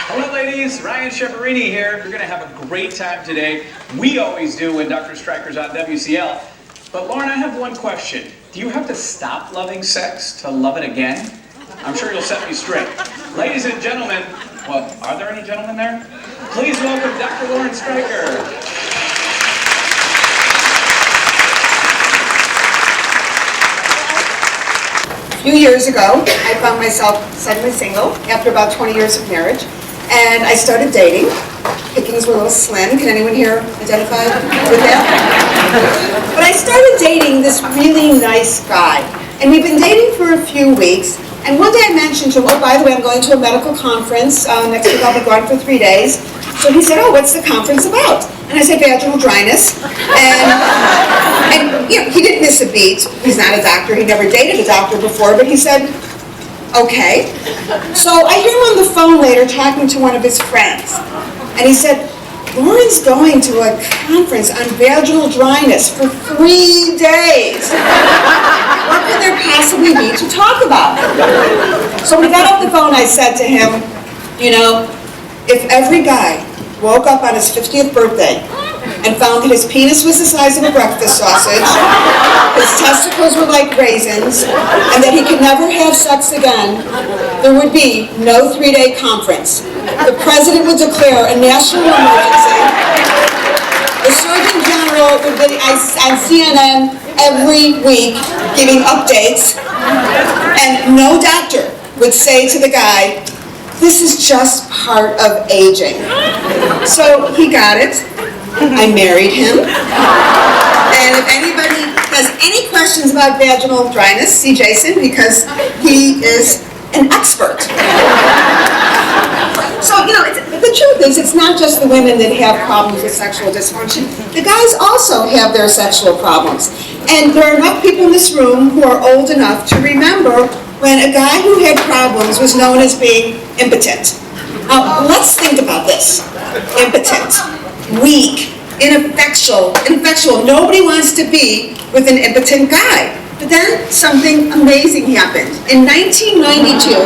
Hello ladies, Ryan Chiavarrini here. You're going to have a great time today. We always do when Dr. Streicher's on WCL. But Lauren, I have one question. Do you have to stop loving sex to love it again? I'm sure you'll set me straight. Ladies and gentlemen, well, are there any gentlemen there? Please welcome Dr. Lauren Streicher. A few years ago, I found myself suddenly single after about 20 years of marriage, and I started dating. Pickings were a little slim. Can anyone here identify with that? But I started dating this really nice guy, and we've been dating for a few weeks. And one day I mentioned to him, oh, by the way, I'm going to a medical conference. Next week I'll be gone for 3 days. So he said, oh, what's the conference about? And I said, vaginal dryness. And you know, he didn't miss a beat. He's not a doctor. He never dated a doctor before, but he said, okay. So I hear him on the phone later talking to one of his friends. And he said, Lauren's going to a conference on vaginal dryness for 3 days. What could there possibly be to talk about? So when we got off the phone, I said to him, you know, if every guy woke up on his 50th birthday and found that his penis was the size of a breakfast sausage, his testicles were like raisins, and that he could never have sex again, there would be no 3-day conference. The president would declare a national emergency. The Surgeon General would be on CNN every week giving updates, and no doctor would say to the guy, this is just part of aging. So he got it. I married him. And if anybody has any questions about vaginal dryness, see Jason, because he is an expert. So, you know, the truth is, it's not just the women that have problems with sexual dysfunction. The guys also have their sexual problems. And there are enough people in this room who are old enough to remember when a guy who had problems was known as being impotent. Now, let's think about this. Impotent, weak, ineffectual. Nobody wants to be with an impotent guy. But then something amazing happened. In 1992,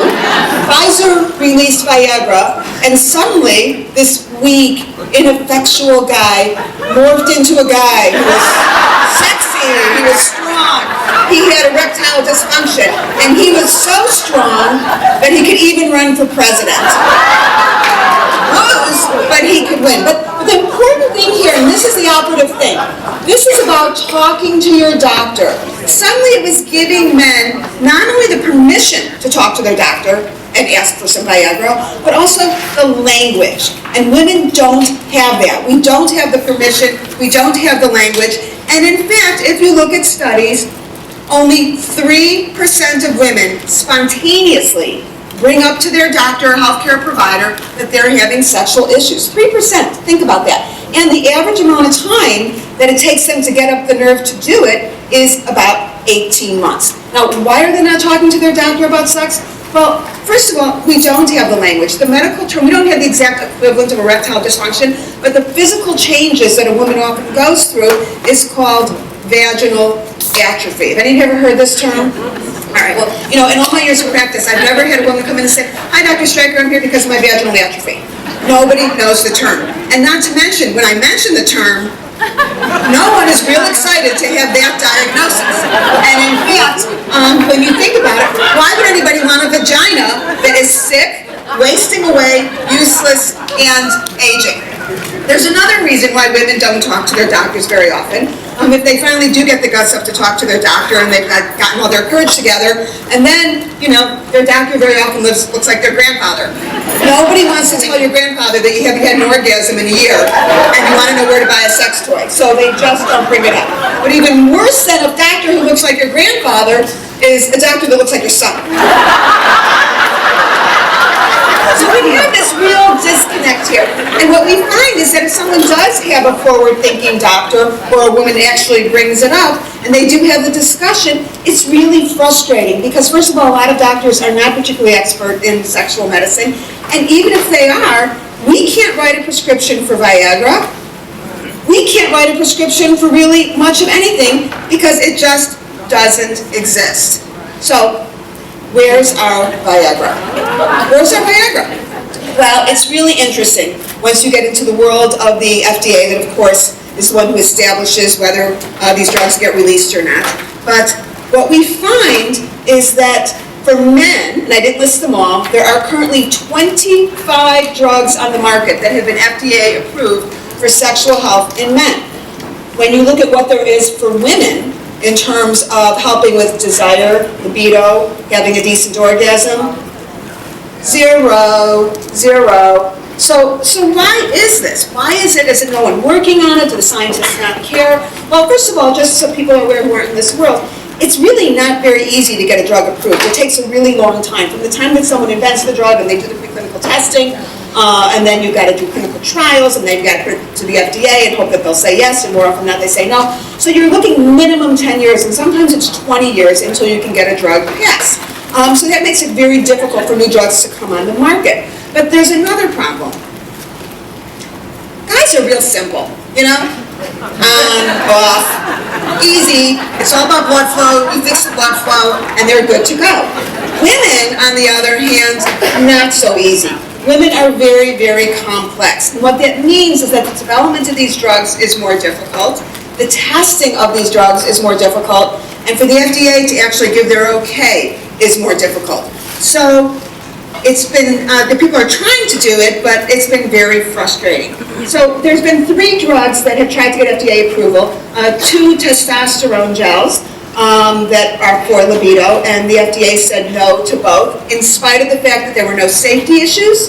Pfizer released Viagra, and suddenly this weak, ineffectual guy morphed into a guy who was sexy, he was strong, he had erectile dysfunction, and he was so strong that he could even run for president. Lose, but he could win. But the important thing here, and this is the operative thing, this is about talking to your doctor. Suddenly it was giving men not only the permission to talk to their doctor and ask for some Viagra, but also the language. And women don't have that. We don't have the permission, we don't have the language. And in fact, if you look at studies, only 3% of women spontaneously bring up to their doctor or healthcare provider that they're having sexual issues. 3%, think about that. And the average amount of time that it takes them to get up the nerve to do it is about 18 months. Now, why are they not talking to their doctor about sex? Well, first of all, we don't have the language. The medical term, we don't have the exact equivalent of erectile dysfunction, but the physical changes that a woman often goes through is called vaginal atrophy. Have any of you ever heard this term? All right, well, you know, in all my years of practice, I've never had a woman come in and say, hi, Dr. Streicher, I'm here because of my vaginal atrophy. Nobody knows the term. And not to mention, when I mention the term, no one is real excited to have that diagnosis. And in fact, when you think about it, why would anybody want a vagina that is sick, wasting away, useless, and aging? There's another reason why women don't talk to their doctors very often. If they finally do get the guts up to talk to their doctor and they've gotten all their courage together, and then, you know, their doctor very often looks like their grandfather. Nobody wants to tell your grandfather that you haven't had an orgasm in a year and you want to know where to buy a sex toy, so they just don't bring it up. But even worse than a doctor who looks like your grandfather is a doctor that looks like your son. So we have this real disconnect here. And what we find is that if someone does have a forward-thinking doctor, or a woman actually brings it up, and they do have the discussion, it's really frustrating. Because first of all, a lot of doctors are not particularly expert in sexual medicine. And even if they are, we can't write a prescription for Viagra. We can't write a prescription for really much of anything because it just doesn't exist. So, where's our Viagra? Where's our Viagra? Well, it's really interesting once you get into the world of the FDA, that of course is the one who establishes whether these drugs get released or not. But what we find is that for men, and I didn't list them all, there are currently 25 drugs on the market that have been FDA approved for sexual health in men. When you look at what there is for women in terms of helping with desire, libido, having a decent orgasm, zero. So why is this? Why is it, is it no one working on it? Do the scientists not care? Well, first of all, just so people are aware who aren't in this world, it's really not very easy to get a drug approved. It takes a really long time. From the time that someone invents the drug and they do the preclinical testing, and then you've got to do clinical trials, and then you've got to put it to the FDA and hope that they'll say yes, and more often than not they say no. So you're looking minimum 10 years, and sometimes it's 20 years until you can get a drug passed. So that makes it very difficult for new drugs to come on the market. But there's another problem. Guys are real simple, you know? On, off, easy. It's all about blood flow. You fix the blood flow, and they're good to go. Women, on the other hand, not so easy. Women are very, very complex. And what that means is that the development of these drugs is more difficult. The testing of these drugs is more difficult. And for the FDA to actually give their okay is more difficult. So it's been, the people are trying to do it, but it's been very frustrating. So there's been 3 drugs that have tried to get FDA approval, 2 testosterone gels that are for libido, and the FDA said no to both, in spite of the fact that there were no safety issues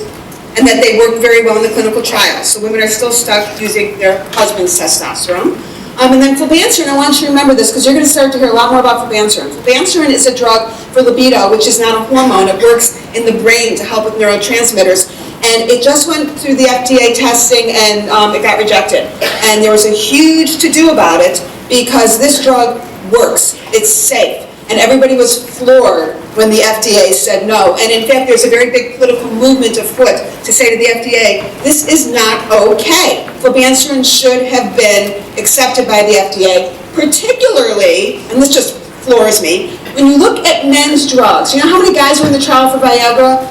and that they worked very well in the clinical trials. So women are still stuck using their husband's testosterone. And then flibanserin, I want you to remember this because you're going to start to hear a lot more about flibanserin. Flibanserin is a drug for libido, which is not a hormone. It works in the brain to help with neurotransmitters. And it just went through the FDA testing and it got rejected. And there was a huge to-do about it because this drug works. It's safe. And everybody was floored when the FDA said no. And in fact, there's a very big political movement afoot to say to the FDA, this is not okay. Flibanserin should have been accepted by the FDA, particularly, and this just floors me, when you look at men's drugs, you know how many guys were in the trial for Viagra?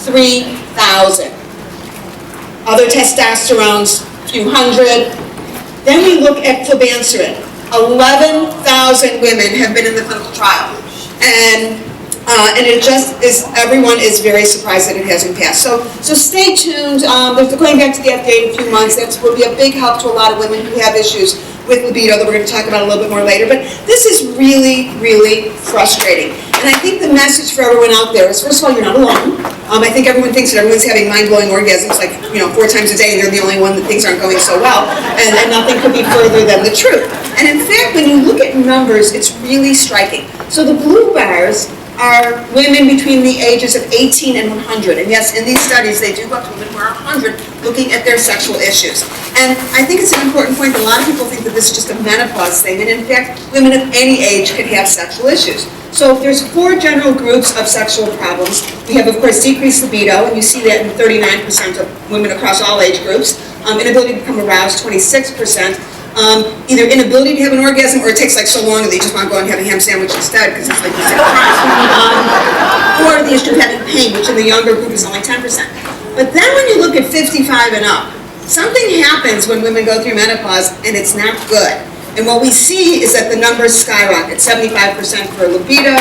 3,000. Other testosterones, a few hundred. Then we look at flibanserin. 11,000 women have been in the clinical trial. And it just is, everyone is very surprised that it hasn't passed. So stay tuned. They're going back to the FDA in a few months. That will be a big help to a lot of women who have issues with libido that we're going to talk about a little bit more later. But this is really, really frustrating. And I think the message for everyone out there is, first of all, you're not alone. I think everyone thinks that everyone's having mind-blowing orgasms like, 4 times a day, and they're the only one that things aren't going so well. And nothing could be further than the truth. And in fact, when you look at numbers, it's really striking. So the blue bars are women between the ages of 18 and 100. And yes, in these studies, they do go up to women who are 100 looking at their sexual issues. And I think it's an important point that a lot of people think that this is just a menopause thing. And in fact, women of any age can have sexual issues. So there's 4 general groups of sexual problems. We have, of course, decreased libido, and you see that in 39% of women across all age groups. Inability to become aroused, 26%. Either inability to have an orgasm, or it takes like so long that they just want to go and have a ham sandwich instead because it's like you said, or the issue of having pain, which in the younger group is only 10%. But then when you look at 55 and up, something happens when women go through menopause, and it's not good. And what we see is that the numbers skyrocket: 75% for libido,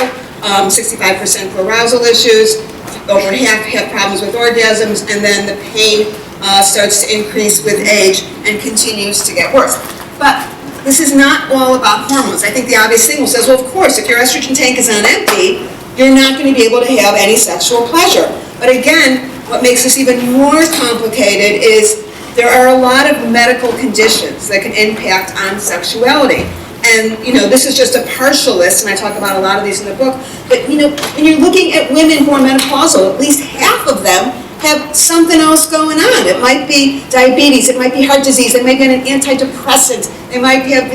65% for arousal issues, over half have problems with orgasms, and then the pain starts to increase with age and continues to get worse. But this is not all about hormones. I think the obvious thing says, well, of course, if your estrogen tank is on empty, you're not going to be able to have any sexual pleasure. But again, what makes this even more complicated is there are a lot of medical conditions that can impact on sexuality. And, this is just a partial list, and I talk about a lot of these in the book. But, when you're looking at women who are menopausal, at least half of them have something else going on. It might be diabetes, it might be heart disease, it might be an antidepressant, they might have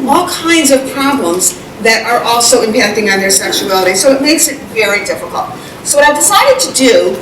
all kinds of problems that are also impacting on their sexuality. So it makes it very difficult. So what I've decided to do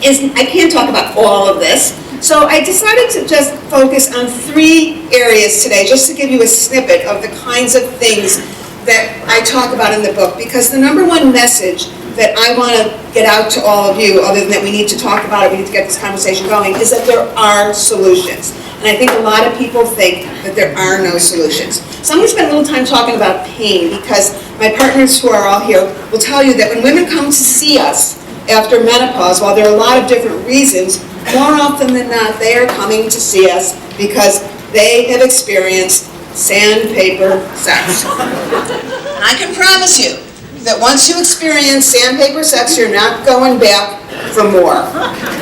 is, I can't talk about all of this, so I decided to just focus on 3 areas today, just to give you a snippet of the kinds of things that I talk about in the book, because the number one message that I want to get out to all of you, other than that we need to talk about it, we need to get this conversation going, is that there are solutions. And I think a lot of people think that there are no solutions. So I'm going to spend a little time talking about pain, because my partners who are all here will tell you that when women come to see us after menopause, while there are a lot of different reasons, more often than not, they are coming to see us because they have experienced sandpaper sex. And I can promise you that once you experience sandpaper sex, you're not going back for more.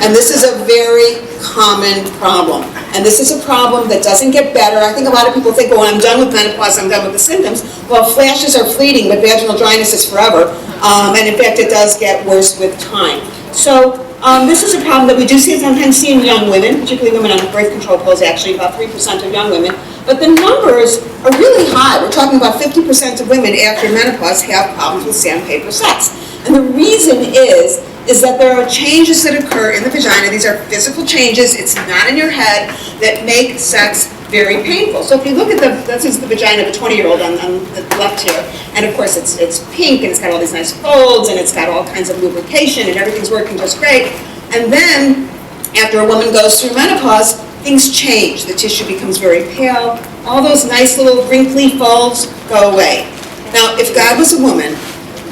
And this is a very common problem. And this is a problem that doesn't get better. I think a lot of people think, well, when I'm done with menopause, I'm done with the symptoms. Well, flashes are fleeting, but vaginal dryness is forever. And in fact, it does get worse with time. So this is a problem that we do sometimes see in young women, particularly women on birth control pills, actually, about 3% of young women. But the numbers are really high. We're talking about 50% of women after menopause have problems with sandpaper sex. And the reason is that there are changes that occur in the vagina. These are physical changes, it's not in your head, that make sex very painful. So if you look at this is the vagina of a 20-year-old on the left here, and of course it's pink, and it's got all these nice folds, and it's got all kinds of lubrication, and everything's working just great. And then, after a woman goes through menopause, things change. The tissue becomes very pale. All those nice little wrinkly folds go away. Now, if God was a woman,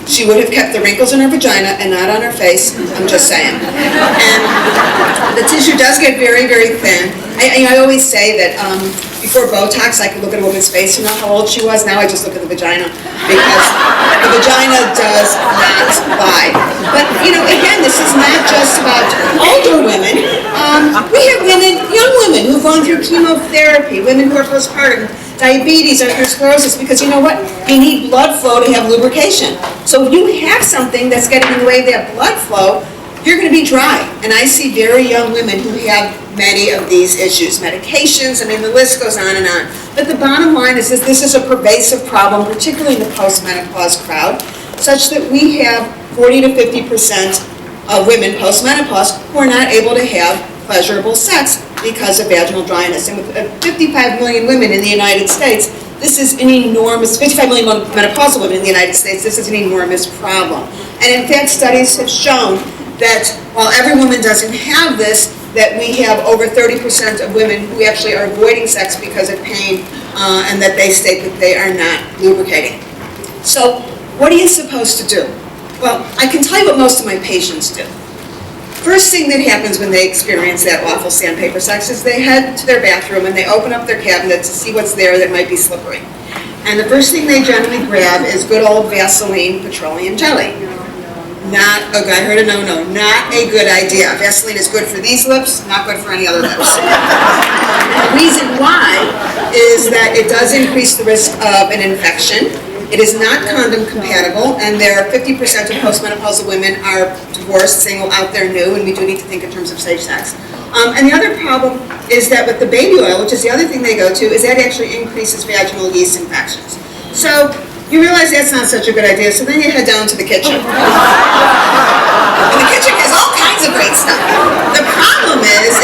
she would have kept the wrinkles in her vagina and not on her face. I'm just saying. And the tissue does get very, very thin. I always say that before Botox, I could look at a woman's face and know how old she was. Now I just look at the vagina, because the vagina does not lie. But, again, this is not just about older women. We have women, young women, who've gone through chemotherapy, women who are postpartum, diabetes, arteriosclerosis, because you know what? You need blood flow to have lubrication. So if you have something that's getting in the way of that blood flow, you're going to be dry. And I see very young women who have many of these issues. Medications, the list goes on and on. But the bottom line is that this is a pervasive problem, particularly in the postmenopause crowd, such that we have 40 to 50% of women postmenopause who are not able to have pleasurable sex because of vaginal dryness. And with 55 million women in the United States, this is an enormous, 55 million menopausal women in the United States, this is an enormous problem. And in fact, studies have shown that while every woman doesn't have this, that we have over 30% of women who actually are avoiding sex because of pain, and that they state that they are not lubricating. So what are you supposed to do? Well, I can tell you what most of my patients do. First thing that happens when they experience that awful sandpaper sex is they head to their bathroom and they open up their cabinet to see what's there that might be slippery. And the first thing they generally grab is good old Vaseline petroleum jelly. I heard a no-no, not a good idea. Vaseline is good for these lips, not good for any other lips. The reason why is that it does increase the risk of an infection. It is not condom compatible, and there are 50% of postmenopausal women are divorced, single, out there, new, and we do need to think in terms of safe sex. And the other problem is that with the baby oil, which is the other thing they go to, is that actually increases vaginal yeast infections. So you realize that's not such a good idea, so then you head down to the kitchen. And the kitchen has all kinds of great stuff. The problem is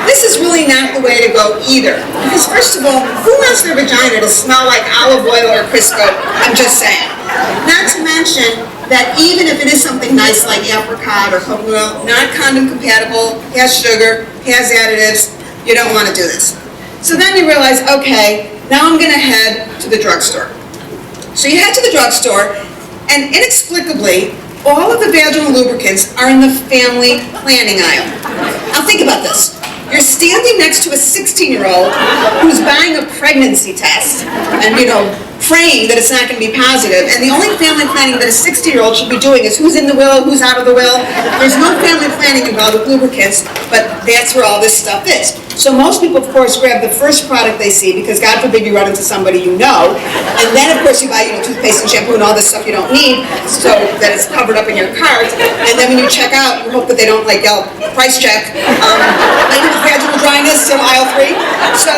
this is really not the way to go either. Because first of all, who wants their vagina to smell like olive oil or Crisco? I'm just saying. Not to mention that even if it is something nice like apricot or coconut oil, not condom compatible, has sugar, has additives, you don't want to do this. So then you realize, okay, now I'm going to head to the drugstore. So you head to the drugstore, and inexplicably, all of the vaginal lubricants are in the family planning aisle. Now think about this. You're standing next to a 16-year-old who's buying a pregnancy test and, praying that it's not going to be positive. And the only family planning that a 60-year-old should be doing is who's in the will, who's out of the will. There's no family planning involved with lubricants, but that's where all this stuff is. So most people, of course, grab the first product they see because, God forbid, you run into somebody you know. And then, of course, you buy toothpaste and shampoo and all this stuff you don't need so that it's covered up in your cart. And then when you check out, you hope that they don't, yell, price check. Vaginal dryness in aisle 3. So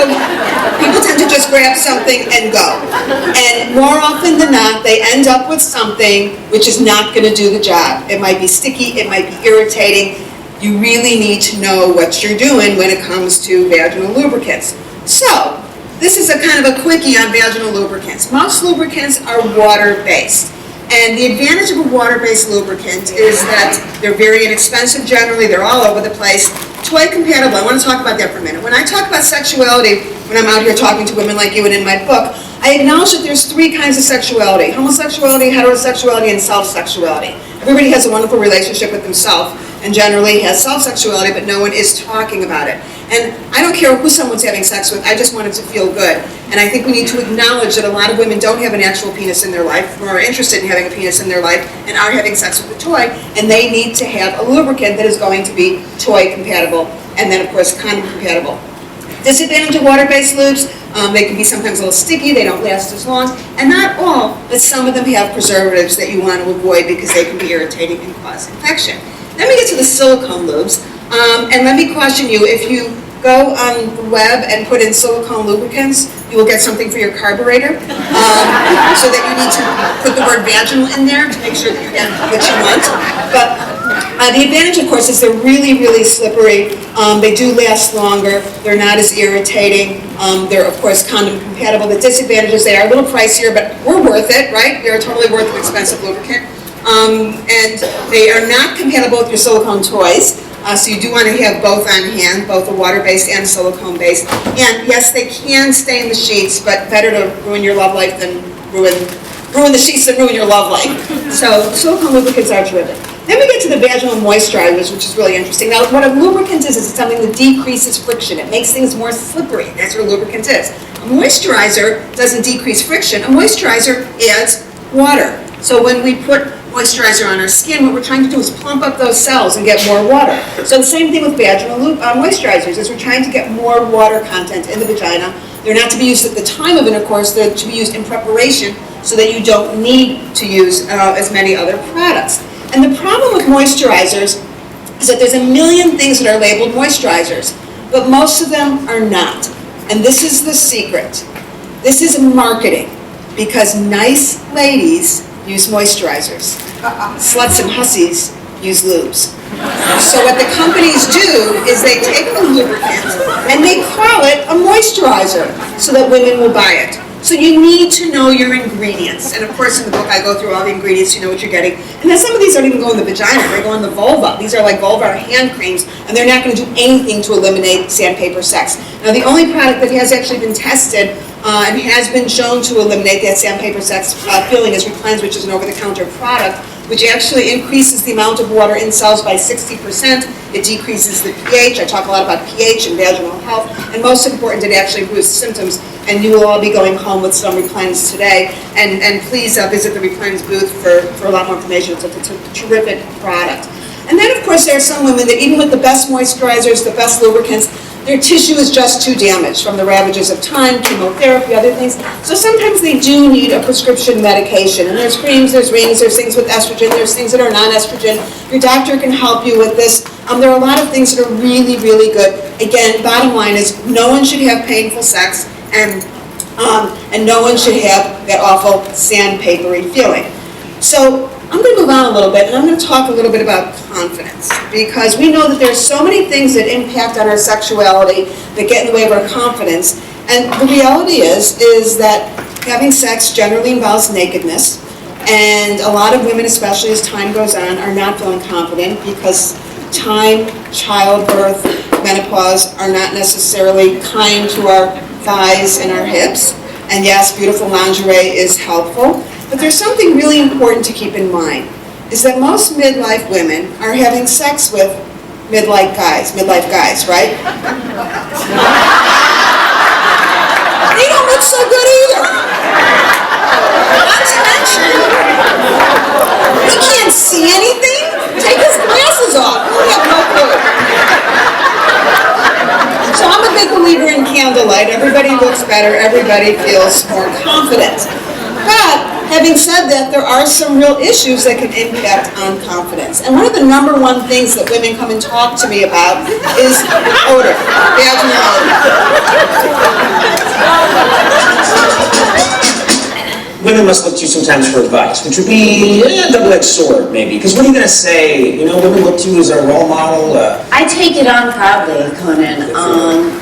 people tend to just grab something and go. And more often than not, they end up with something which is not going to do the job. It might be sticky, it might be irritating. You really need to know what you're doing when it comes to vaginal lubricants. So, this is a kind of a quickie on vaginal lubricants. Most lubricants are water-based. And the advantage of a water-based lubricant is that they're very inexpensive generally, they're all over the place. Toy compatible, I want to talk about that for a minute. When I talk about sexuality, when I'm out here talking to women like you and in my book, I acknowledge that there's three kinds of sexuality: homosexuality, heterosexuality, and self-sexuality. Everybody has a wonderful relationship with themselves and generally has self-sexuality, but no one is talking about it. And I don't care who someone's having sex with, I just want it to feel good. And I think we need to acknowledge that a lot of women don't have an actual penis in their life, nor are interested in having a penis in their life, and are having sex with a toy, and they need to have a lubricant that is going to be toy compatible, and then of course condom compatible. Disadvantage of water-based lubes, they can be sometimes a little sticky, they don't last as long, and not all, but some of them have preservatives that you want to avoid because they can be irritating and cause infection. Then we get to the silicone lubes, and let me caution you, if you go on the web and put in silicone lubricants, you will get something for your carburetor, so that you need to put the word vaginal in there to make sure that you get what you want. But the advantage, of course, is they're really, really slippery. They do last longer. They're not as irritating. They're, of course, condom compatible. The disadvantages, they are a little pricier, but we're worth it, right? They're totally worth an expensive lubricant. And they are not compatible with your silicone toys. So you do want to have both on hand, both a water-based and silicone-based. And yes, they can stay in the sheets, but better to ruin your love life than ruin the sheets and ruin your love life. So silicone lubricants are terrific. Then we get to the vaginal moisturizers, which is really interesting. Now, what a lubricant is it's something that decreases friction. It makes things more slippery. That's what a lubricant is. A moisturizer doesn't decrease friction. A moisturizer adds water. So when we put moisturizer on our skin, what we're trying to do is plump up those cells and get more water. So the same thing with vaginal moisturizers, is we're trying to get more water content in the vagina. They're not to be used at the time of intercourse, they're to be used in preparation so that you don't need to use as many other products. And the problem with moisturizers is that there's a million things that are labeled moisturizers, but most of them are not. And this is the secret. This is marketing, because nice ladies use moisturizers. Sluts and hussies use lubes. So what the companies do is they take a lubricant and they call it a moisturizer so that women will buy it. So you need to know your ingredients. And of course in the book I go through all the ingredients, you know what you're getting. And then some of these don't even go in the vagina, they go in the vulva. These are like vulvar hand creams, and they're not going to do anything to eliminate sandpaper sex. Now the only product that has actually been tested and has been shown to eliminate that sandpaper sex feeling is Reclines, which is an over-the-counter product, which actually increases the amount of water in cells by 60%. It decreases the pH. I talk a lot about pH and vaginal health. And most important, it actually improves symptoms. And you will all be going home with some Reclines today. And please visit the Reclines booth for a lot more information. It's a terrific product. And then, of course, there are some women that even with the best moisturizers, the best lubricants, their tissue is just too damaged from the ravages of time, chemotherapy, other things. So sometimes they do need a prescription medication. And there's creams, there's rings, there's things with estrogen, there's things that are non-estrogen. Your doctor can help you with this. There are a lot of things that are really, really good. Again, bottom line is no one should have painful sex, and no one should have that awful sandpapery feeling. So I'm going to move on a little bit, and I'm going to talk a little bit about confidence, because we know that there's so many things that impact on our sexuality that get in the way of our confidence. And the reality is that having sex generally involves nakedness, and a lot of women, especially as time goes on, are not feeling confident because time, childbirth, menopause are not necessarily kind to our thighs and our hips. And yes, beautiful lingerie is helpful. But there's something really important to keep in mind, is that most midlife women are having sex with midlife guys, right? They don't look so good either. Not to mention, he can't see anything. Take his glasses off. He'll have no clue. So I'm a big believer in candlelight. Everybody looks better. Everybody feels more confident. But having said that, there are some real issues that can impact on confidence. And one of the number one things that women come and talk to me about is odor, vaginal odor. Women must look to you sometimes for advice, which would be a double-edged sword, maybe. Because what are you going to say? You know, women look to you as a role model. I take it on proudly, Conan.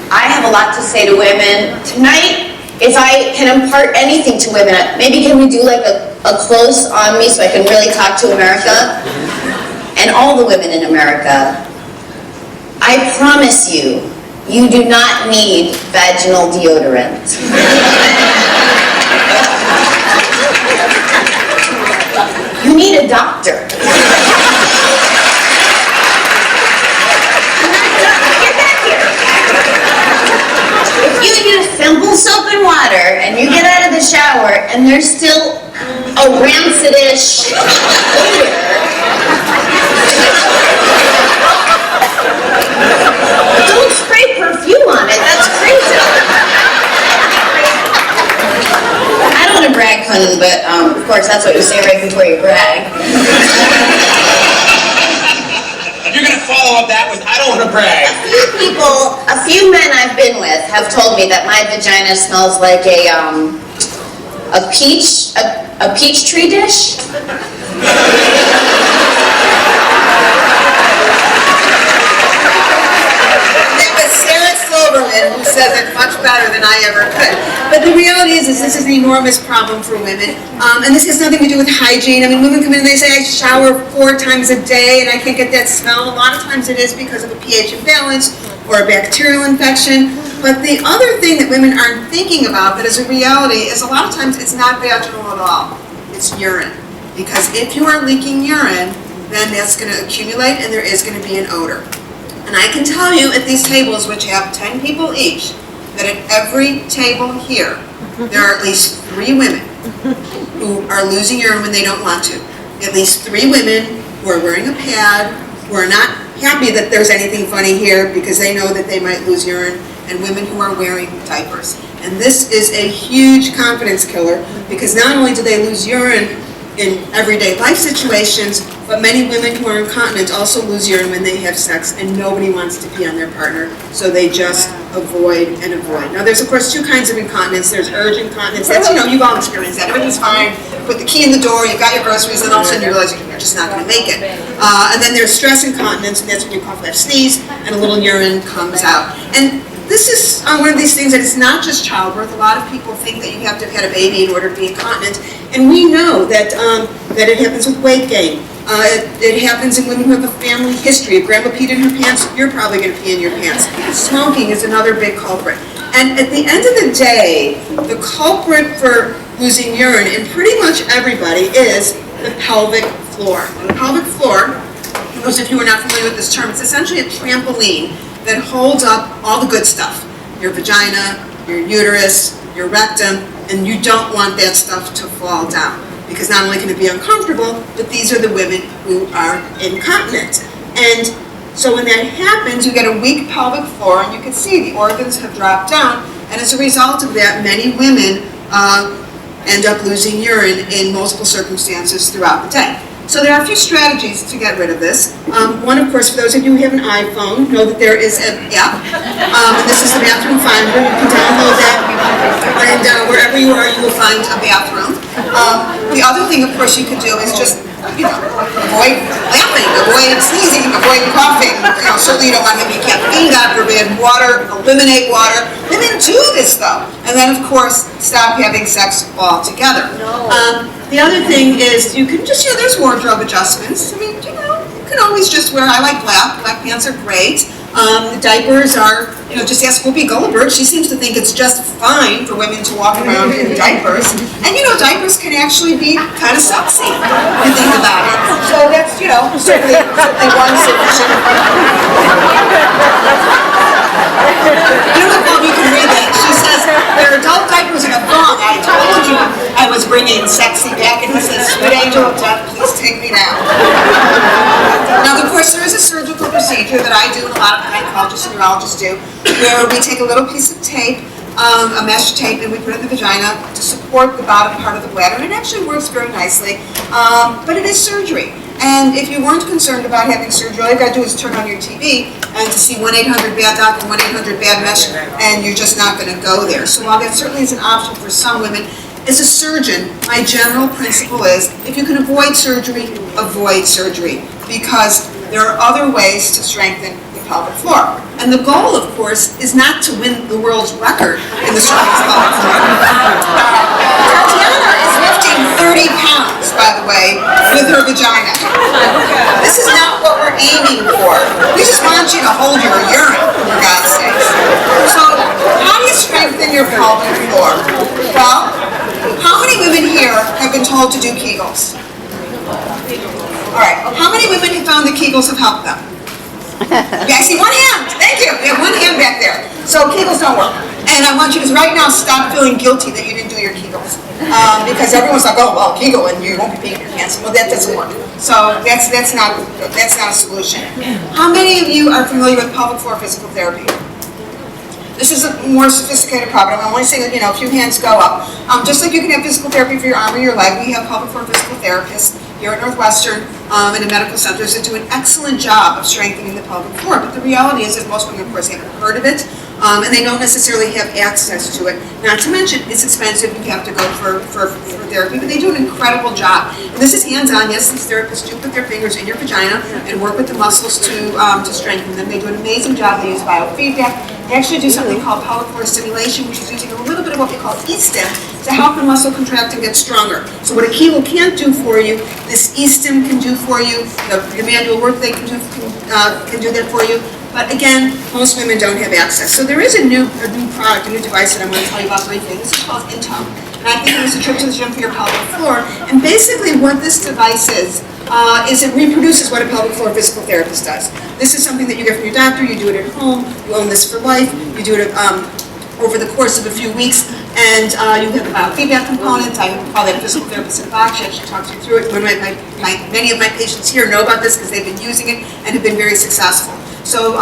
I have a lot to say to women. Tonight, if I can impart anything to women, maybe can we do like a close on me so I can really talk to America and all the women in America. I promise you, you do not need vaginal deodorant. You need a doctor. You use simple soap and water, and you get out of the shower, and there's still a rancid-ish odor. Don't spray perfume on it. That's crazy. I don't want to brag, honey, but of course that's what you say right before you brag. You're gonna follow up that with, I don't wanna brag. A few men I've been with have told me that my vagina smells like a peach tree dish. Who says it much better than I ever could. But the reality is this is an enormous problem for women. And this has nothing to do with hygiene. I mean, women come in and they say, I shower 4 times a day and I can't get that smell. A lot of times it is because of a pH imbalance or a bacterial infection. But the other thing that women aren't thinking about that is a reality is a lot of times it's not vaginal at all. It's urine. Because if you are leaking urine, then that's going to accumulate and there is going to be an odor. And I can tell you at these tables, which have 10 people each, that at every table here, there are at least 3 women who are losing urine when they don't want to. At least 3 women who are wearing a pad, who are not happy that there's anything funny here because they know that they might lose urine, and women who are wearing diapers. And this is a huge confidence killer because not only do they lose urine in everyday life situations, but many women who are incontinent also lose urine when they have sex, and nobody wants to pee on their partner, so they just avoid and avoid. Now, there's of course 2 kinds of incontinence. There's urge incontinence. That's, you've all experienced that. Everything's fine. Put the key in the door. You got your groceries, and all of a sudden you realize you're just not going to make it. And then there's stress incontinence, and that's when you cough/sneeze, and a little urine comes out. And this is one of these things that it's not just childbirth. A lot of people think that you have to have had a baby in order to be incontinent, and we know that that it happens with weight gain. It happens in women who have a family history. If grandma peed in her pants, you're probably going to pee in your pants. Smoking is another big culprit. And at the end of the day, the culprit for losing urine in pretty much everybody is the pelvic floor. And the pelvic floor, for those of you who are not familiar with this term, it's essentially a trampoline that holds up all the good stuff. Your vagina, your uterus, your rectum, and you don't want that stuff to fall down. Because not only can it be uncomfortable, but these are the women who are incontinent. And so when that happens, you get a weak pelvic floor, and you can see the organs have dropped down, and as a result of that, many women end up losing urine in multiple circumstances throughout the day. So there are a few strategies to get rid of this. One, of course, for those of you who have an iPhone, know that there is an app, and this is the Bathroom Finder. You can download that, and wherever you are, you will find a bathroom. The other thing, of course, you could do is just, avoid laughing, avoid sneezing, avoid coughing. Certainly you don't want to have any caffeine, God forbid. Water, eliminate water. Women do this, though. And then, of course, stop having sex altogether. The other thing is you can just, there's wardrobe adjustments. I mean, you can always just wear, I like black. Black pants are great. The diapers are, just ask Whoopi Goldberg. She seems to think it's just fine for women to walk around in diapers. And diapers can actually be kind of sexy if you think about it. So that's, certainly one solution. You can read that. She says, there are adult diapers in a thong. I told you I was bringing sexy back. And he says, sweet angel of death, please take me down. Now, of course, there is a surgical procedure that I do and a lot of gynecologists and urologists do, where we take a little piece of tape, a mesh tape, and we put it in the vagina to support the bottom part of the bladder. And it actually works very nicely, but it is surgery. And if you weren't concerned about having surgery, all you got to do is turn on your TV and to see 1-800-BAD-DOC and 1-800-BAD-MESH, and you're just not going to go there. So while that certainly is an option for some women, as a surgeon, my general principle is, if you can avoid surgery, because there are other ways to strengthen the pelvic floor. And the goal, of course, is not to win the world's record in the strongest pelvic floor. Tatiana is with lifting 30 pounds, by the way, with her vagina. This is not what we're aiming for. We just want you to hold your urine, for God's sakes. So, how do you strengthen your pelvic floor? Well, how many women here have been told to do Kegels? All right, how many women have found that Kegels have helped them? Yeah, I see one hand. Thank you. We have one hand back there. So Kegels don't work. And I want you to right now stop feeling guilty that you didn't do your Kegels. Because everyone's like, oh, well, Kegel and you won't be peeing your pants. Well, that doesn't work. So that's not a solution. How many of you are familiar with pelvic floor physical therapy? This is a more sophisticated problem. I'm only saying that, a few hands go up. Just like you can have physical therapy for your arm or your leg, we have pelvic floor physical therapists here at Northwestern and in medical centers that do an excellent job of strengthening the pelvic floor. But the reality is that most women, of course, haven't heard of it, and they don't necessarily have access to it. Not to mention, it's expensive. You have to go for therapy, but they do an incredible job. And this is hands-on. Yes, these therapists do put their fingers in your vagina and work with the muscles to strengthen them. They do an amazing job. They use biofeedback. They actually do something called pelvic floor stimulation, which is using a little bit of what we call E-stim to help the muscle contract and get stronger. So what a Kegel can't do for you, this E-stim can do for you. The manual work they can do that for you. But again, most women don't have access. So there is a new product, a new device that I'm going to tell you about briefly. This is called Intone. And I think it was a trip to the gym for your pelvic floor. And basically what this device is it reproduces what a pelvic floor physical therapist does. This is something that you get from your doctor, you do it at home, you own this for life, you do it over the course of a few weeks, and you have the biofeedback component. I call that a physical therapist in a box. She actually talks you through it. Many of my patients here know about this because they've been using it and have been very successful. So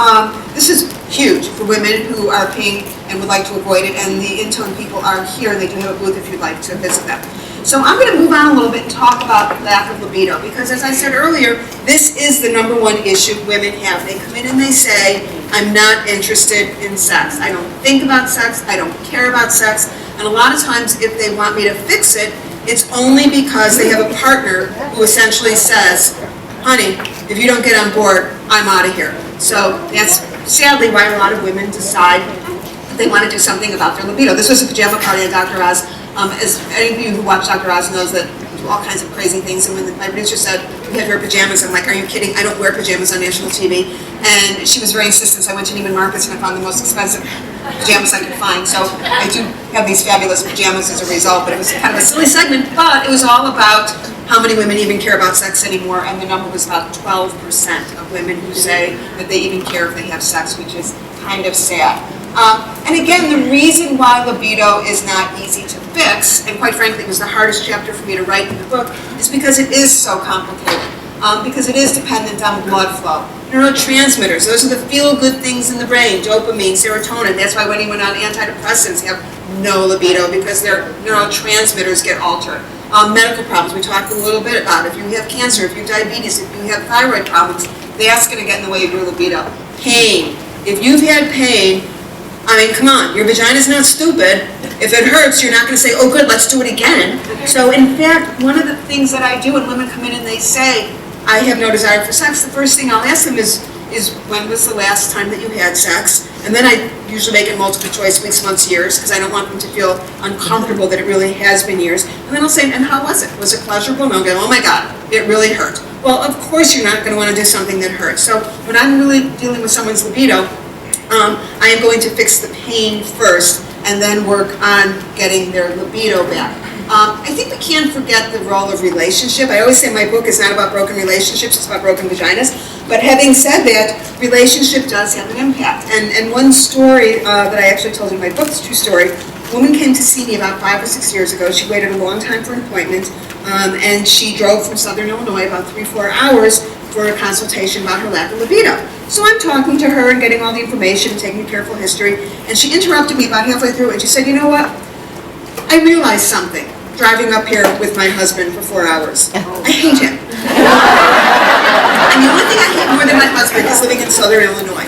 this is huge for women who are peeing and would like to avoid it, and the Intone people are here, and they do have a booth if you'd like to visit them. So I'm going to move on a little bit and talk about lack of libido, because as I said earlier, this is the number one issue women have. They come in and they say, I'm not interested in sex. I don't think about sex. I don't care about sex. And a lot of times if they want me to fix it, it's only because they have a partner who essentially says, honey, if you don't get on board, I'm out of here. So that's sadly why a lot of women decide that they want to do something about their libido. This was a pajama party at Dr. Oz. As any of you who watch Dr. Oz knows that I do all kinds of crazy things. And when my producer said, you have your pajamas, I'm like, are you kidding? I don't wear pajamas on national TV. And she was very insistent, so I went to Neiman Marcus and I found the most expensive pajamas I could find. So I do have these fabulous pajamas as a result, but it was kind of a silly segment. But it was all about how many women even care about sex anymore, and the number was about 12% of women who say that they even care if they have sex, which is kind of sad. And again, the reason why libido is not easy to fix, and quite frankly it was the hardest chapter for me to write in the book, is because it is so complicated. Because it is dependent on blood flow. Neurotransmitters, those are the feel-good things in the brain, dopamine, serotonin. That's why when anyone on antidepressants have no libido, because their neurotransmitters get altered. Medical problems, we talked a little bit about. If you have cancer, if you have diabetes, if you have thyroid problems, that's going to get in the way of your libido. Pain. If you've had pain, I mean, come on, your vagina's not stupid. If it hurts, you're not going to say, oh good, let's do it again. So in fact, one of the things that I do when women come in and they say, I have no desire for sex, the first thing I'll ask them is when was the last time that you had sex? And then I usually make it multiple choice, weeks, months, years, because I don't want them to feel uncomfortable that it really has been years. And then I'll say, and how was it? Was it pleasurable? And they'll go, oh my God, it really hurt. Well, of course you're not going to want to do something that hurts. So when I'm really dealing with someone's libido, I am going to fix the pain first and then work on getting their libido back. I think we can't forget the role of relationship. I always say my book is not about broken relationships, it's about broken vaginas. But having said that, relationship does have an impact. And one story that I actually told in my book, it's a true story. A woman came to see me about 5 or 6 years ago. She waited a long time for an appointment, and she drove from Southern Illinois about 3-4 hours for a consultation about her lack of libido. So I'm talking to her and getting all the information, taking a careful history, and she interrupted me about halfway through and she said, you know what? I realized something driving up here with my husband for 4 hours. I hate him. And the only thing I hate more than my husband is living in Southern Illinois.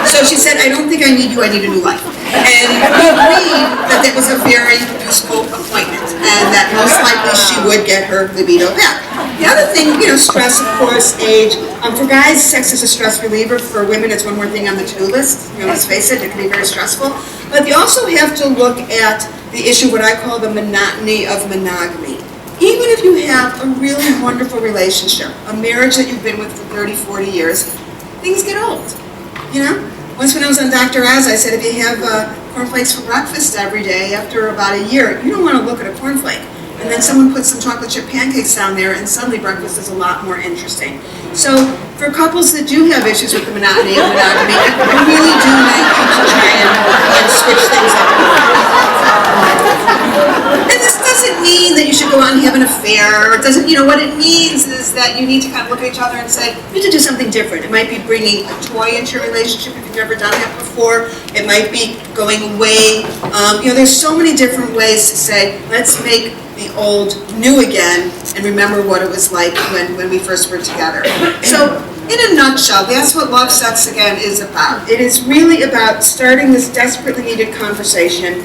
So she said, I don't think I need you, I need a new life. And we agreed that that was a very useful appointment. and that most likely she would get her libido back. The other thing, stress, of course, age. For guys, sex is a stress reliever. For women, it's one more thing on the to-do list. Let's face it, it can be very stressful. But you also have to look at the issue, what I call the monotony of monogamy. Even if you have a really wonderful relationship, a marriage that you've been with for 30, 40 years, things get old, Once when I was on Dr. Oz, I said if you have cornflakes for breakfast every day, after about a year, you don't want to look at a cornflake. And then someone puts some chocolate chip pancakes down there, and suddenly breakfast is a lot more interesting. So for couples that do have issues with the monotony of monogamy, I really do like to try and switch things up. And this doesn't mean that you should go out and have an affair. It doesn't, what it means is that you need to kind of look at each other and say, you need to do something different. It might be bringing a toy into your relationship if you've never done that before. It might be going away. There's so many different ways to say, let's make the old new again and remember what it was like when we first were together. So in a nutshell, that's what Love Sex Again is about. It is really about starting this desperately needed conversation.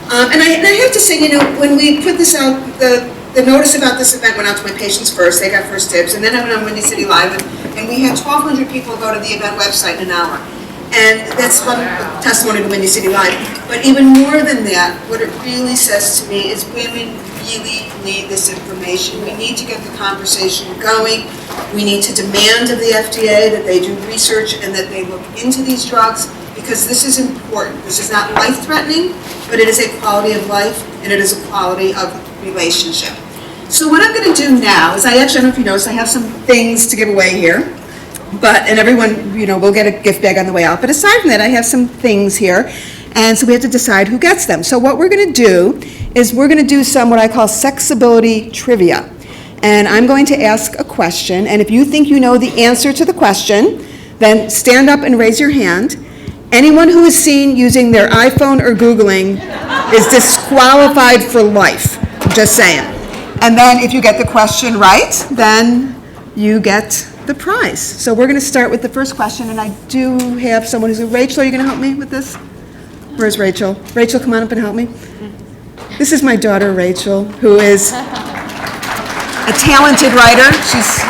And I have to say, when we put this out, the notice about this event went out to my patients first. They got first dibs. And then I went on Windy City Live, and we had 1,200 people go to the event website in an hour. And that's one testimony to Windy City Live. But even more than that, what it really says to me is women really need this information. We need to get the conversation going. We need to demand of the FDA that they do research and that they look into these drugs, because this is important. This is not life-threatening, but it is a quality of life, and it is a quality of relationship. So what I'm going to do now is, I don't know if you noticed, I have some things to give away here. And everyone, will get a gift bag on the way out. But aside from that, I have some things here. And so we have to decide who gets them. So what we're going to do is we're going to do some what I call sexability trivia. And I'm going to ask a question. And if you think you know the answer to the question, then stand up and raise your hand. Anyone who is seen using their iPhone or Googling is disqualified for life. Just saying. And then if you get the question right, then you get the prize. So we're going to start with the first question, and I do have someone who's... Rachel, are you going to help me with this? Where's Rachel? Rachel, come on up and help me. This is my daughter, Rachel, who is a talented writer. She's...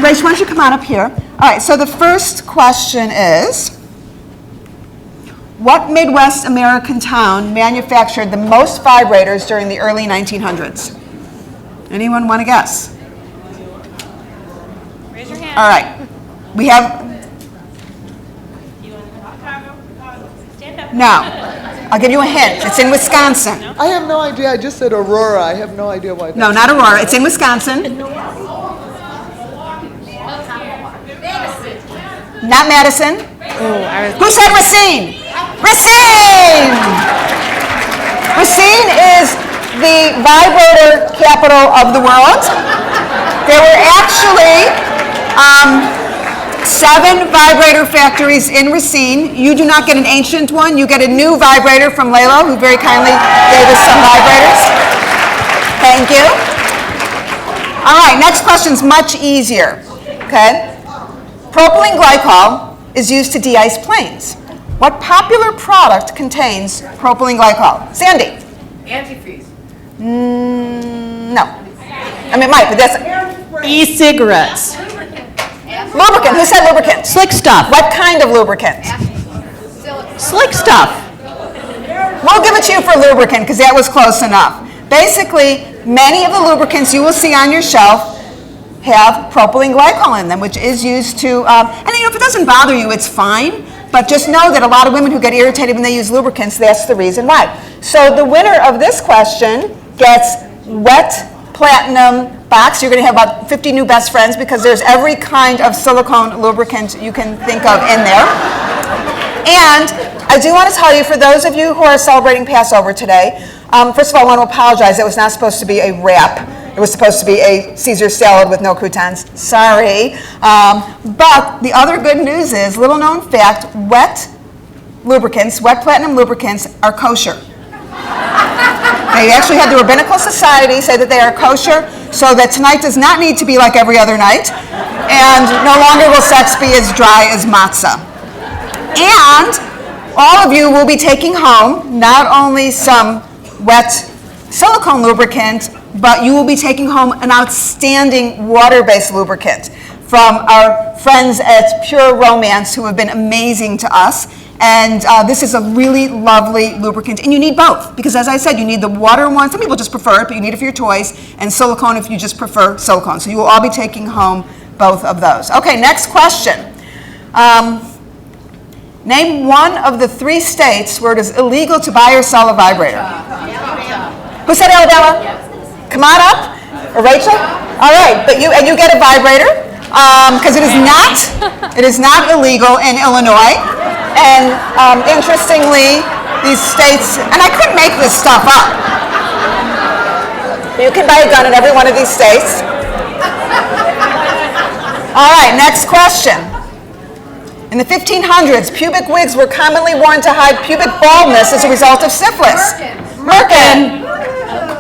Rachel, why don't you come on up here? All right, so the first question is, what Midwest American town manufactured the most vibrators during the early 1900s? Anyone want to guess? Raise your hand. All right. We have... Stand up. No. I'll give you a hint. It's in Wisconsin. I have no idea. I just said Aurora. I have no idea why. No, not Aurora. It's in Wisconsin. Not Madison. Who said Racine? Racine! Racine is the vibrator capital of the world. There were actually 7 vibrator factories in Racine. You do not get an ancient one. You get a new vibrator from Layla, who very kindly gave us some vibrators. Thank you. All right, next question's much easier. Okay? Propylene glycol is used to de-ice planes. What popular product contains propylene glycol? Sandy? Antifreeze. No. I mean, it might, but that's... E-cigarettes. Lubricant. Who said lubricant? Slick stuff. What kind of lubricant? Slick stuff. We'll give it to you for lubricant because that was close enough. Basically, many of the lubricants you will see on your shelf have propylene glycol in them, which is used to, and if it doesn't bother you, it's fine, but just know that a lot of women who get irritated when they use lubricants, that's the reason why. So the winner of this question gets wet platinum box. You're going to have about 50 new best friends because there's every kind of silicone lubricant you can think of in there. And I do want to tell you, for those of you who are celebrating Passover today, first of all, I want to apologize. It was not supposed to be a wrap. It was supposed to be a Caesar salad with no croutons. Sorry. But the other good news is, little known fact, wet lubricants, wet platinum lubricants are kosher. They actually had the Rabbinical Society say that they are kosher, so that tonight does not need to be like every other night, and no longer will sex be as dry as matzah. And all of you will be taking home not only some wet silicone lubricant, but you will be taking home an outstanding water-based lubricant from our friends at Pure Romance, who have been amazing to us. And this is a really lovely lubricant, and you need both, because as I said, you need the water one. Some people just prefer it, but you need it for your toys, and silicone if you just prefer silicone. So you will all be taking home both of those. Okay, next question. Name one of the 3 states where it is illegal to buy or sell a vibrator. Who said Alabama? Come on up. Or Rachel? All right, but you get a vibrator, because it is not illegal in Illinois. And interestingly, these states, and I couldn't make this stuff up. You can buy a gun in every one of these states. All right, next question. In the 1500s, pubic wigs were commonly worn to hide pubic baldness as a result of syphilis. Merkin.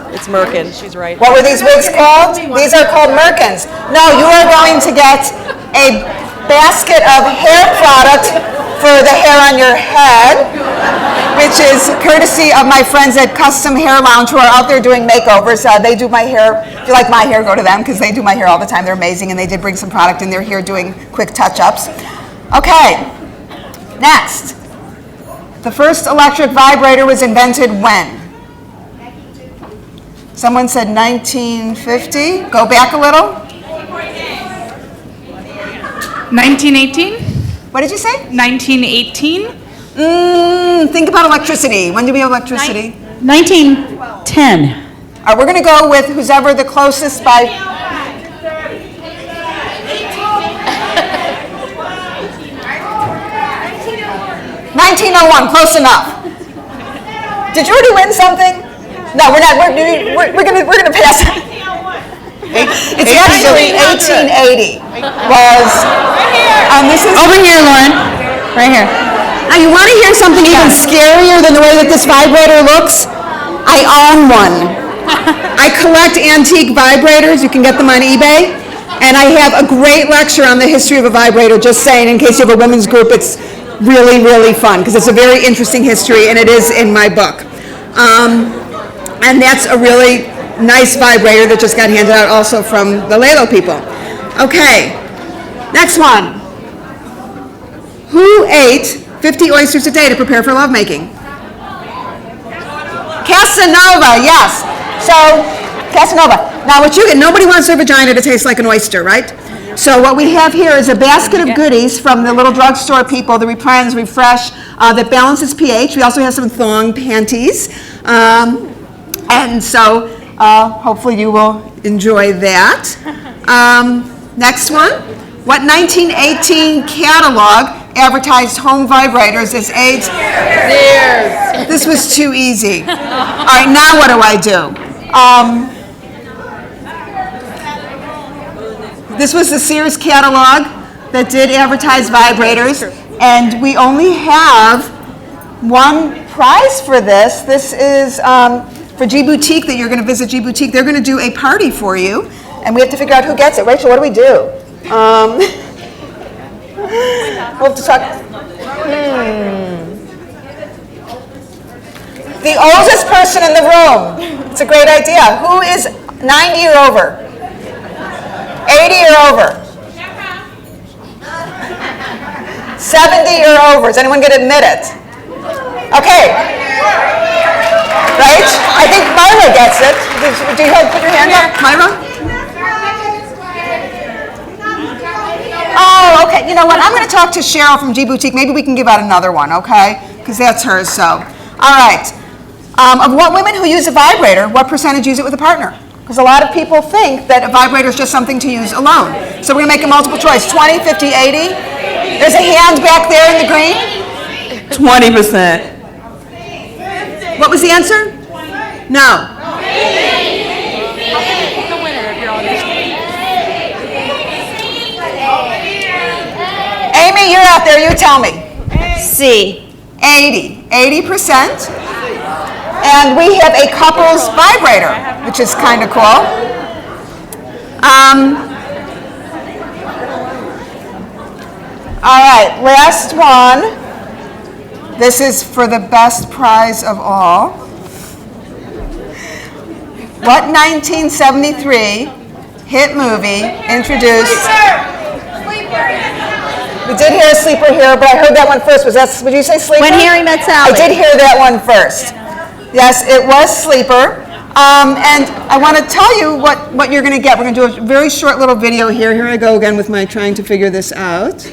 It's Merkin, she's right. What were these wigs called? These are called merkins. No, you are going to get a basket of hair product for the hair on your head, which is courtesy of my friends at Custom Hair Lounge, who are out there doing makeovers. They do my hair. If you like my hair, go to them, because they do my hair all the time. They're amazing, and they did bring some product, and they're here doing quick touch-ups. Okay, next. The first electric vibrator was invented when? Someone said 1950. Go back a little. 1918? What did you say? 1918? Think about electricity. When do we have electricity? 1910. All right, we're going to go with who's ever the closest by... 1901, close enough. Did you already win something? No, we're not. We're gonna pass. It's actually 1880. This is Over here, Lauren. Right here. Now you want to hear something even scarier than the way that this vibrator looks? I own one. I collect antique vibrators. You can get them on eBay. And I have a great lecture on the history of a vibrator, just saying, in case you have a women's group. It's really, really fun, because it's a very interesting history, and it is in my book. And that's a really nice vibrator that just got handed out also from the Lalo people. Okay, next one. Who ate 50 oysters a day to prepare for lovemaking? Casanova, yes. So, Casanova. Now, what you get, nobody wants their vagina to taste like an oyster, right? So what we have here is a basket of goodies from the little drugstore people, the Reprens, Refresh, that balances pH. We also have some thong panties. And so hopefully you will enjoy that. Next one. What 1918 catalog advertised home vibrators as aids? Sears. This was too easy. All right, now what do I do? This was the Sears catalog that did advertise vibrators, and we only have one prize for this. This is for G Boutique, that you're going to visit G Boutique. They're going to do a party for you, and we have to figure out who gets it. Rachel, what do we do? We'll have to talk. The oldest person in the room. It's a great idea. Who is 90 or over? 80 or over? 70 or over? Does anyone get to admit it? Okay. Right? I think Myra gets it. Do you put your hand up, Myra? Oh, okay. You know what? I'm going to talk to Cheryl from G Boutique. Maybe we can give out another one, okay? Because that's hers, so. All right. Of what women who use a vibrator, what percentage use it with a partner? Because a lot of people think that a vibrator is just something to use alone. So we're going to make a multiple choice. 20, 50, 80. There's a hand back there in the green. 20%. What was the answer? No. Amy, you're out there. You tell me. C. 80%. And we have a couples vibrator, which is kind of cool. All right, last one. This is for the best prize of all. What 1973 hit movie introduced... We did hear Sleeper here, but I heard that one first. Would you say Sleeper? When hearing met Sally. I did hear that one first. Yes, it was Sleeper. And I want to tell you what you're going to get. We're going to do a very short little video here. Here I go again with my trying to figure this out.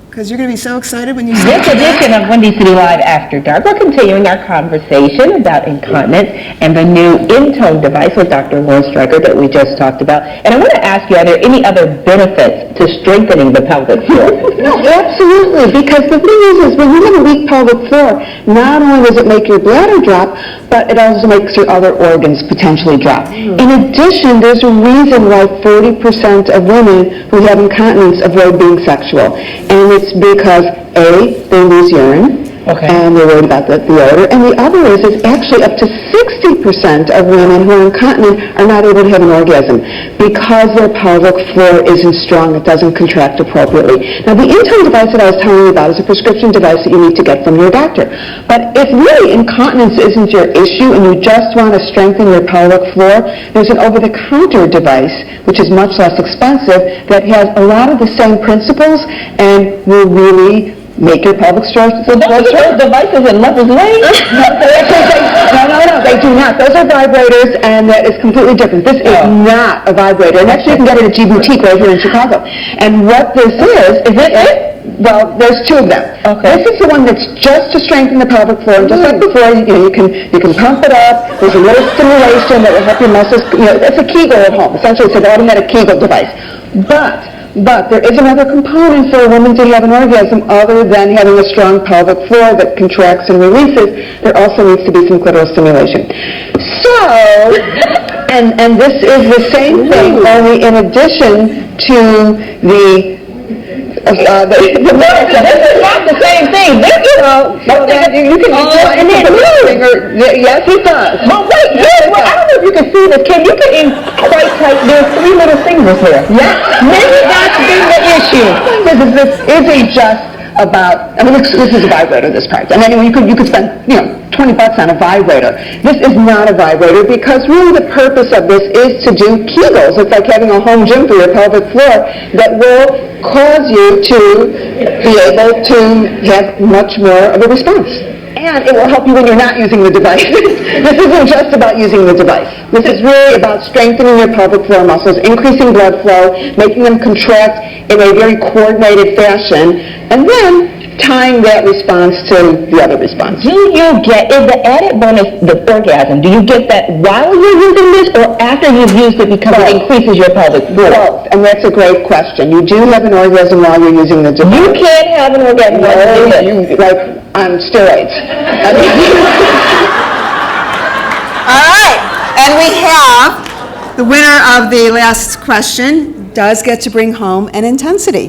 Because you're going to be so excited when you see This edition of Windy City Live After Dark, we're continuing our conversation about incontinence and the new in-tone device with Dr. Lauren Streicher that we just talked about. And I want to ask you, are there any other benefits to strengthening the pelvic floor? No, absolutely, because the thing is when you have a weak pelvic floor, not only does it make your bladder drop, but it also makes your other organs potentially drop. In addition, there's a reason why 40% of women who have incontinence avoid being sexual. And it's because, A, they lose urine, and they're worried about the odor. And the other is actually up to 60% of women who are incontinent are not able to have an orgasm because their pelvic floor isn't strong. It doesn't contract appropriately. Now, the in-tone device that I was telling you about is a prescription device that you need to get from your doctor. But if really incontinence isn't your issue and you just want to strengthen your pelvic floor, there's an over-the-counter device, which is much less expensive, that has a lot of the same principles and will really make your pelvic floor. So those devices in Lover's Lane? No, they do not. Those are vibrators, and that is completely different. This is not a vibrator. And actually, you can get it at G Boutique right here in Chicago. And what this is it? Well, there's two of them. Okay. This is the one that's just to strengthen the pelvic floor. Just like before, you can pump it up. There's a little stimulation that will help your muscles. It's a Kegel at home. Essentially, it's an automatic Kegel device. But there is another component for a woman to have an orgasm other than having a strong pelvic floor that contracts and releases. There also needs to be some clitoral stimulation. So, and this is the same thing, only in addition to the This is not the same thing. You can yes, it does. But wait, I don't know if you can see this. You can in quite tight. There's 3 little fingers here. Yes. Maybe that's been the issue. This isn't just about, this is a vibrator, this part. And anyway, you could spend, $20 on a vibrator. This is not a vibrator because really the purpose of this is to do Kegels. It's like having a home gym for your pelvic floor that will cause you to be able to have much more of a response. And it will help you when you're not using the device. This isn't just about using the device. This is really about strengthening your pelvic floor muscles, increasing blood flow, making them contract in a very coordinated fashion, and then tying that response to the other response. Is the added bonus the orgasm? Do you get that while you're using this or after you've used it because it increases your pelvic floor? Both, and that's a great question. You do have an orgasm while you're using the device. You can't have an orgasm while you're using it. Like on steroids. All right, and we have the winner of the last question does get to bring home an intensity,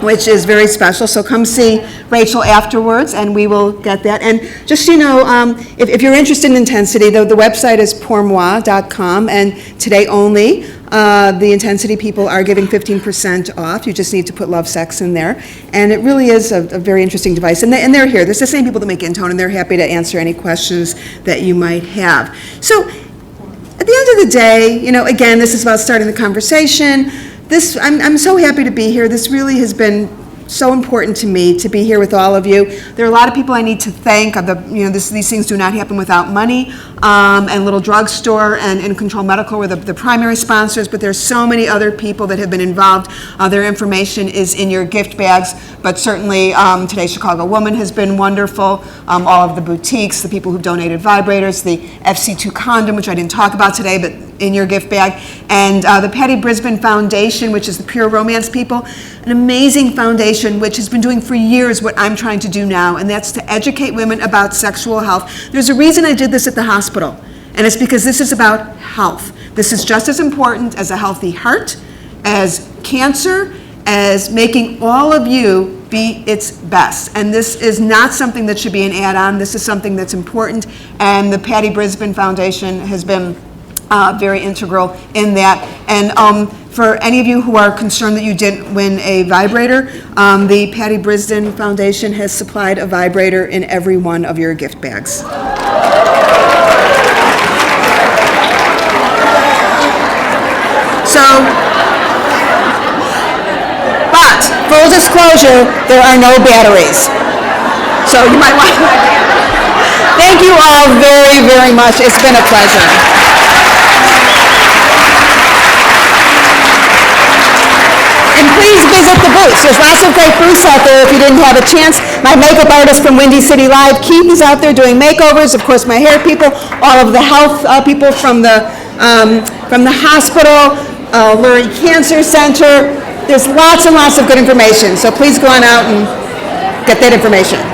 which is very special. So come see Rachel afterwards, and we will get that. And just so you know, if you're interested in intensity, the website is pourmoi.com, and today only, the intensity people are giving 15% off. You just need to put love sex in there. And it really is a very interesting device. And they're here. There's the same people that make in-tone, and they're happy to answer any questions that you might have. So at the end of the day, again, this is about starting the conversation. I'm so happy to be here. This really has been so important to me to be here with all of you. There are a lot of people I need to thank. These things do not happen without money. And Little Drugstore and Control Medical were the primary sponsors, but there's so many other people that have been involved. Their information is in your gift bags, but certainly Today's Chicago Woman has been wonderful. All of the boutiques, the people who've donated vibrators, the FC2 condom, which I didn't talk about today, but in your gift bag, and the Patty Brisbane Foundation, which is the Pure Romance people, an amazing foundation which has been doing for years what I'm trying to do now, and that's to educate women about sexual health. There's a reason I did this at the hospital, and it's because this is about health. This is just as important as a healthy heart, as cancer, as making all of you be its best. And this is not something that should be an add-on. This is something that's important, and the Patty Brisbane Foundation has been very integral in that. And for any of you who are concerned that you didn't win a vibrator, the Patty Brisbane Foundation has supplied a vibrator in every one of your gift bags. So, but, full disclosure, there are no batteries. So you might want to... Thank you all very, very much. It's been a pleasure. And please visit the booths. There's lots of great booths out there if you didn't have a chance. My makeup artist from Windy City Live, Keith, is out there doing makeovers. Of course, my hair people, all of the health people from the hospital, Lurie Cancer Center. There's lots and lots of good information. So please go on out and get that information.